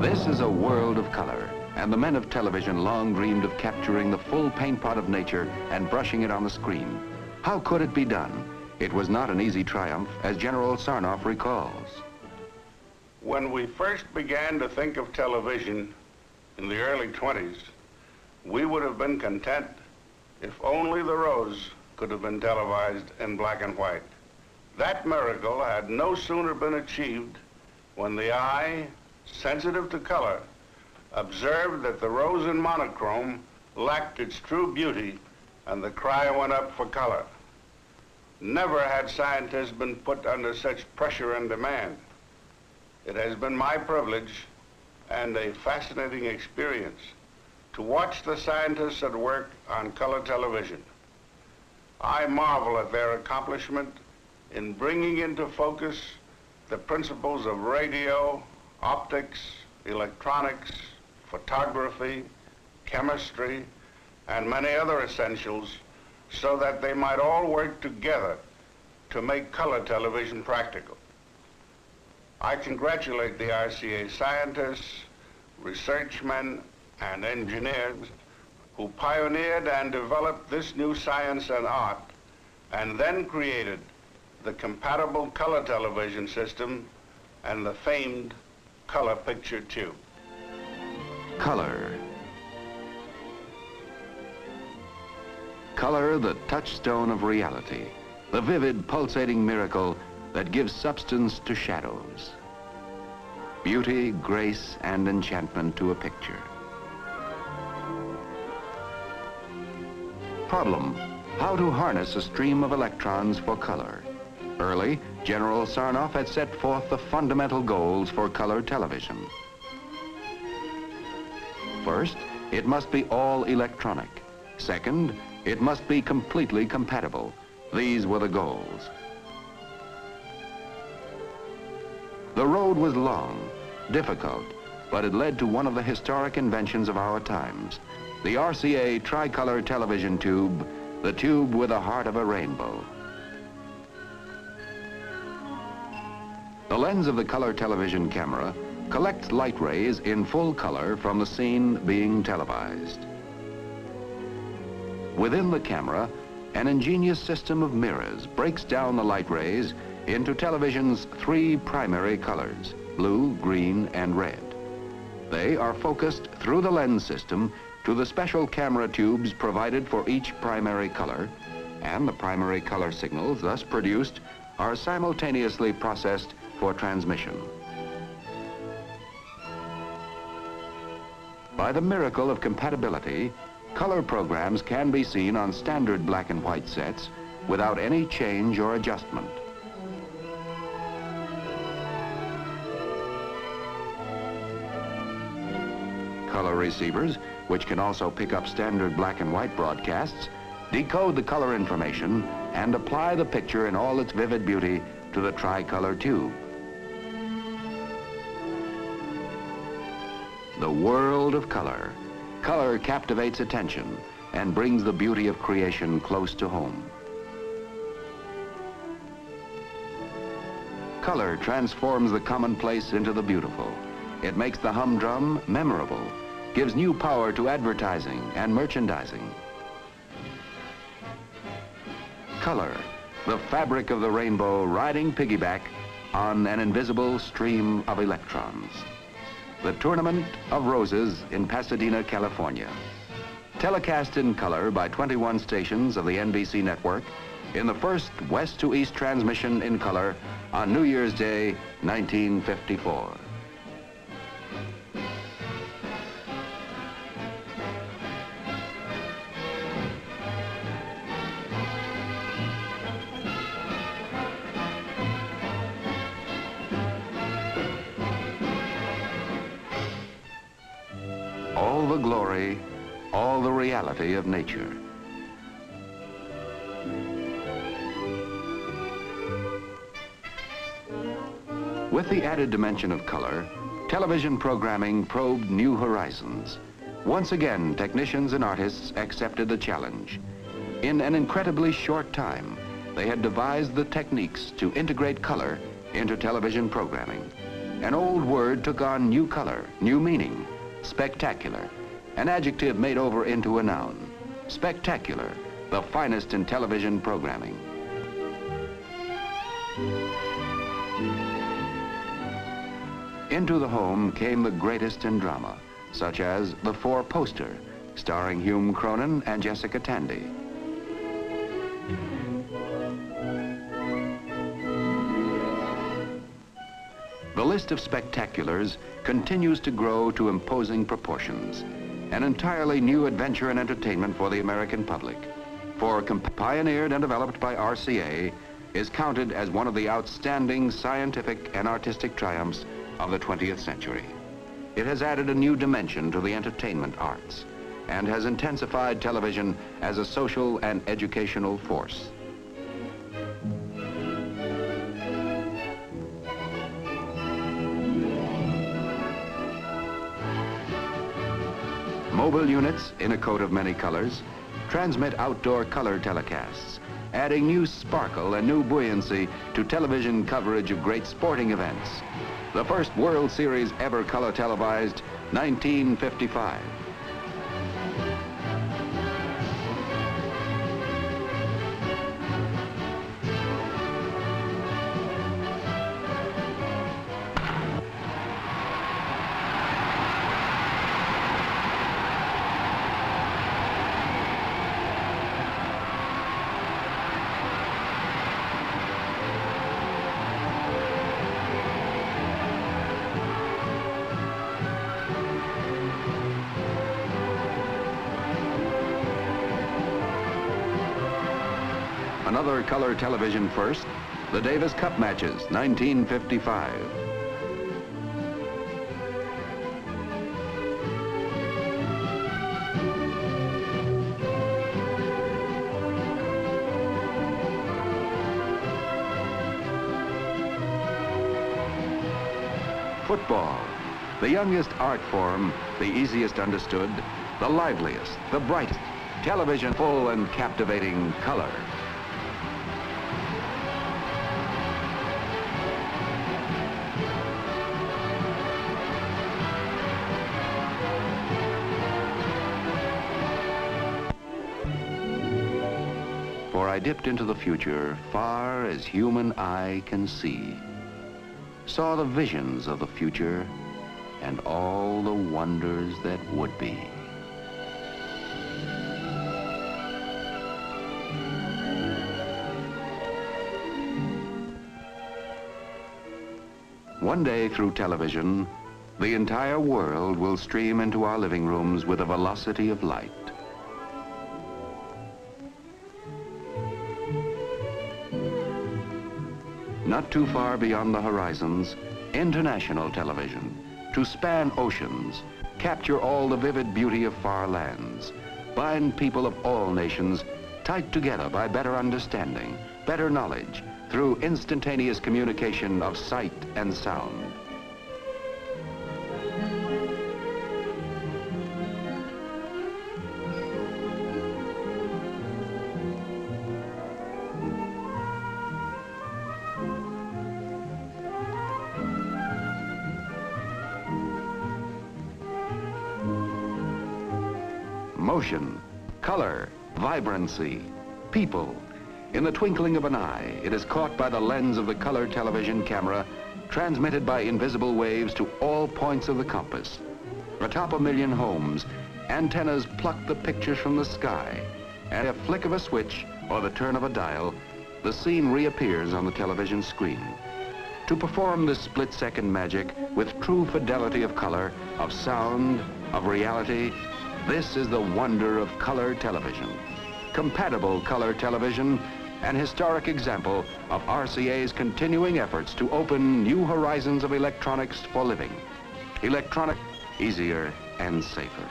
This is a world of color, and the men of television long dreamed of capturing the full paint pot of nature and brushing it on the screen. How could it be done? It was not an easy triumph, as General Sarnoff recalls. When we first began to think of television in the early 20s, we would have been content if only the rose could have been televised in black and white. That miracle had no sooner been achieved when the eye, sensitive to color, observed that the rose in monochrome lacked its true beauty, and the cry went up for color. Never had scientists been put under such pressure and demand. It has been my privilege and a fascinating experience to watch the scientists at work on color television. I marvel at their accomplishment in bringing into focus the principles of radio, optics, electronics, photography, chemistry, and many other essentials so that they might all work together to make color television practical. I congratulate the RCA scientists, researchmen, and engineers who pioneered and developed this new science and art, and then created the compatible color television system and the famed color picture tube. Color. Color, the touchstone of reality, the vivid, pulsating miracle that gives substance to shadows. Beauty, grace, and enchantment to a picture. Problem: how to harness a stream of electrons for color. Early, General Sarnoff had set forth the fundamental goals for color television. First, it must be all electronic. Second, it must be completely compatible. These were the goals. The road was long, difficult, but it led to one of the historic inventions of our times, the RCA tricolor television tube, the tube with the heart of a rainbow. The lens of the color television camera collects light rays in full color from the scene being televised. Within the camera, an ingenious system of mirrors breaks down the light rays into television's three primary colors: blue, green, and red. They are focused through the lens system to the special camera tubes provided for each primary color, and the primary color signals thus produced are simultaneously processed for transmission. By the miracle of compatibility, color programs can be seen on standard black and white sets without any change or adjustment. Color receivers, which can also pick up standard black and white broadcasts, decode the color information and apply the picture in all its vivid beauty to the tricolor tube. The world of color. Color captivates attention and brings the beauty of creation close to home. Color transforms the commonplace into the beautiful. It makes the humdrum memorable, gives new power to advertising and merchandising. Color, the fabric of the rainbow riding piggyback on an invisible stream of electrons. The Tournament of Roses in Pasadena, California. Telecast in color by 21 stations of the NBC network in the first west to east transmission in color on New Year's Day, 1954. All the glory, all the reality of nature. With the added dimension of color, television programming probed new horizons. Once again, technicians and artists accepted the challenge. In an incredibly short time, they had devised the techniques to integrate color into television programming. An old word took on new color, new meaning. Spectacular. An adjective made over into a noun. Spectacular, the finest in television programming. Into the home came the greatest in drama, such as The Four Poster, starring Hume Cronyn and Jessica Tandy. The list of spectaculars continues to grow to imposing proportions. An entirely new adventure and entertainment for the American public. For pioneered and developed by RCA, is counted as one of the outstanding scientific and artistic triumphs of the 20th century. It has added a new dimension to the entertainment arts and has intensified television as a social and educational force. Mobile units in a coat of many colors transmit outdoor color telecasts, adding new sparkle and new buoyancy to television coverage of great sporting events. The first World Series ever color televised, 1955. Another color television first, the Davis Cup matches, 1955. Football, the youngest art form, the easiest understood, the liveliest, the brightest. Television full and captivating color. For I dipped into the future, far as human eye can see, saw the visions of the future and all the wonders that would be. One day through television, the entire world will stream into our living rooms with the velocity of light. Not too far beyond the horizons, international television, to span oceans, capture all the vivid beauty of far lands, bind people of all nations tight together by better understanding, better knowledge, through instantaneous communication of sight and sound. Motion, color, vibrancy, people. In the twinkling of an eye, it is caught by the lens of the color television camera, transmitted by invisible waves to all points of the compass. Atop 1,000,000 homes, antennas pluck the pictures from the sky, and a flick of a switch or the turn of a dial, the scene reappears on the television screen. To perform this split-second magic with true fidelity of color, of sound, of reality, this is the wonder of color television. Compatible color television, an historic example of RCA's continuing efforts to open new horizons of electronics for living. Electronic, easier and safer.